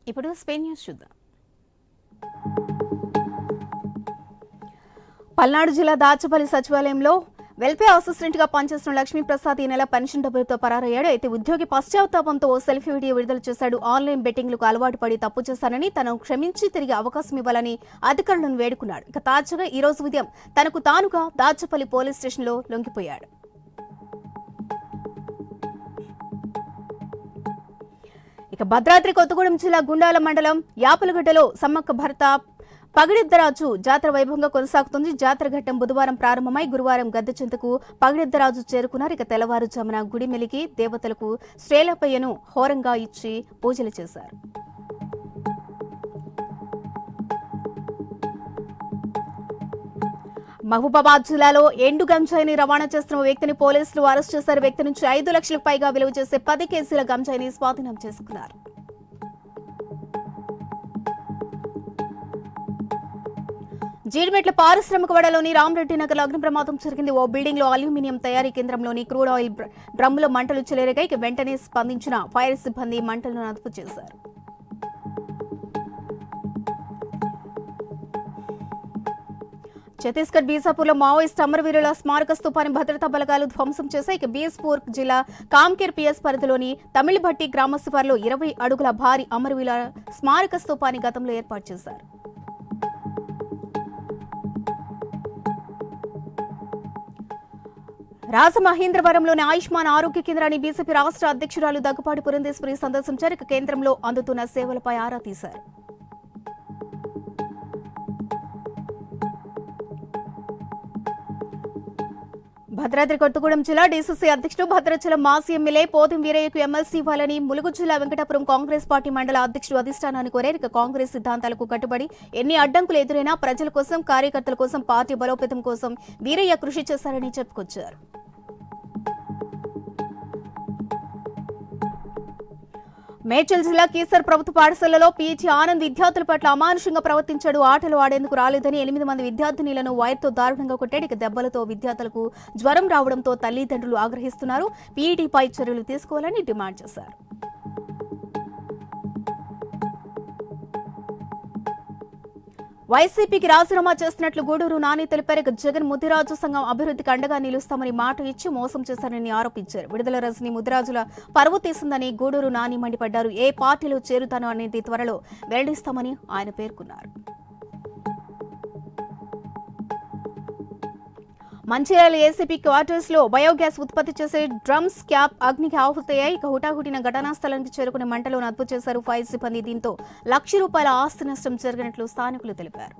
ఇప్పుడు Spain news చూద్దాం. పల్నాడు జిల్లా దాచపల్లి సచివాలయంలో వెల్ఫేర్ అసిస్టెంట్ గా పనిచేస్తున్న లక్ష్మీప్రసాద్ ఈ నెల పెన్షన్ డబ్బులతో పరారయ్యాడు. అయితే ఉద్యోగి పశ్చాత్తాపంతో ఓ సెల్ఫీ వీడియో విడుదల చేశాడు. ఆన్లైన్ బెట్టింగ్లకు అలవాటు పడి తప్పు చేశానని, తనను క్షమించి తిరిగి అవకాశం ఇవ్వాలని అధికారులను వేడుకున్నాడు. ఇక తాజాగా ఈ రోజు ఉదయం తనకు తానుగా దాచపల్లి పోలీస్ స్టేషన్లో లొంగిపోయాడు. ఇక భద్రాద్రి కొత్తగూడెం జిల్లా గుండాల మండలం యాపలగడ్డలో సమ్మక్క భర్త పగిడిద్దరాజు జాతర వైభవంగా కొనసాగుతుంది. జాతర ఘట్టం బుధవారం ప్రారంభమై గురువారం గద్దెచెంతకు పగిడిద్దరాజు చేరుకున్నారు. ఇక తెల్లవారుజామున గుడి మెలికి దేవతలకు శ్రేలపయ్యను హోరంగా ఇచ్చి పూజలు చేశారు. మహబూబాబాద్ జిల్లాలో ఎండు గంజాయిని రవాణా చేస్తున్న వ్యక్తిని పోలీసులు అరెస్ట్ చేశారు. వ్యక్తి నుంచి 5 లక్షలకు పైగా విలువ చేసే 10 కేజీల గంజాయిని స్వాధీనం చేసుకున్నారు. జీడిమెట్ల పారిశ్రామిక వాడలోని రామరెడ్డి నగర్ అగ్ని ప్రమాదం జరిగింది. ఓ బిల్డింగ్ లో అల్యూమినియం తయారీ కేంద్రంలోని క్రూడ్ ఆయిల్ డ్రమ్ములో మంటలు చెలరేగాయి. వెంటనే స్పందించిన ఫైర్ సిబ్బంది మంటలను అదుపు చేశారు. ఛత్తీస్గఢ్ బీజాపూర్లో మావోయిస్టు అమరవీరుల స్మారక స్తూపాన్ని భద్రతా బలగాలు ధ్వంసం చేశాయి. ఇక బీఎస్పూర్ జిల్లా కామ్కేర్ పిఎస్ పరిధిలోని తమిళభట్టి గ్రామ శివారులో 20 అడుగుల భారీ అమరవీరుల స్మారక స్తూపాన్ని గతంలో ఏర్పాటు చేశారు. రాజమహేంద్రవరంలోని ఆయుష్మాన్ ఆరోగ్య కేంద్రాన్ని బీజేపీ రాష్ట్ర అధ్యక్షురాలు దగ్గుపాటి పురంధేశ్వరి సందర్శించారు. ఇక కేంద్రంలో అందుతున్న సేవలపై ఆరా తీశారు. భద్రాద్రి కొత్తగూడెం జిల్లా డీసీసీ అధ్యక్షుడు భద్రాచలం మాజీ ఎమ్మెల్యే పోతిం వీరయ్యకు ఎమ్మెల్సీ ఇవ్వాలని ములుగు జిల్లా వెంకటాపురం కాంగ్రెస్ పార్టీ మండల అధ్యక్షుడు అధిష్టానాన్ని కోరారు. ఇక కాంగ్రెస్ సిద్ధాంతాలకు కట్టుబడి ఎన్ని అడ్డంకులు ఎదురైనా ప్రజల కోసం, కార్యకర్తల కోసం, పార్టీ బలోపేతం కోసం వీరయ్య కృషి చేశారని చెప్పుకొచ్చారు. మేడ్చల్ జిల్లా కీసర్ ప్రభుత్వ పాఠశాలలో పీజీ ఆనంద్ విద్యార్థుల పట్ల అమానుషంగా ప్రవర్తించాడు. ఆటలు ఆడేందుకు రాలేదని 8 మంది విద్యార్థినీలను వైర్తో దారుణంగా కొట్టాడు. ఇక దెబ్బలతో విద్యార్థులకు జ్వరం రావడంతో తల్లిదండ్రులు ఆగ్రహిస్తున్నారు. పీఈటీపై చర్యలు తీసుకోవాలని డిమాండ్ చేశారు. వైసీపీకి రాజీనామా చేస్తున్నట్లు గూడూరు నాని తెలిపారు. జగన్ ముదిరాజు సంఘం అభివృద్ధికి అండగా నిలుస్తామని మాట ఇచ్చి మోసం చేశారని ఆరోపించారు. విడుదల రజని ముదిరాజుల పరువు తీసిందని గూడూరు నాని మండిపడ్డారు. ఏ పార్టీలో చేరుతానో అనేది త్వరలో వెల్లడిస్తామని ఆయన పేర్కొన్నారు. మంచిర్యాల ఏసీపీ క్వార్టర్స్ లో బయోగ్యాస్ ఉత్పత్తి చేసే డ్రమ్స్ క్యాప్ అగ్నికి ఆహుతయ్యాయి. ఇక హుటాహుటిన ఘటనా స్థలానికి చేరుకునే మంటలను అదుపు చేశారు ఫైర్ సిబ్బంది. దీంతో ₹1,00,000 ఆస్తి నష్టం జరిగినట్లు స్థానికులు తెలిపారు.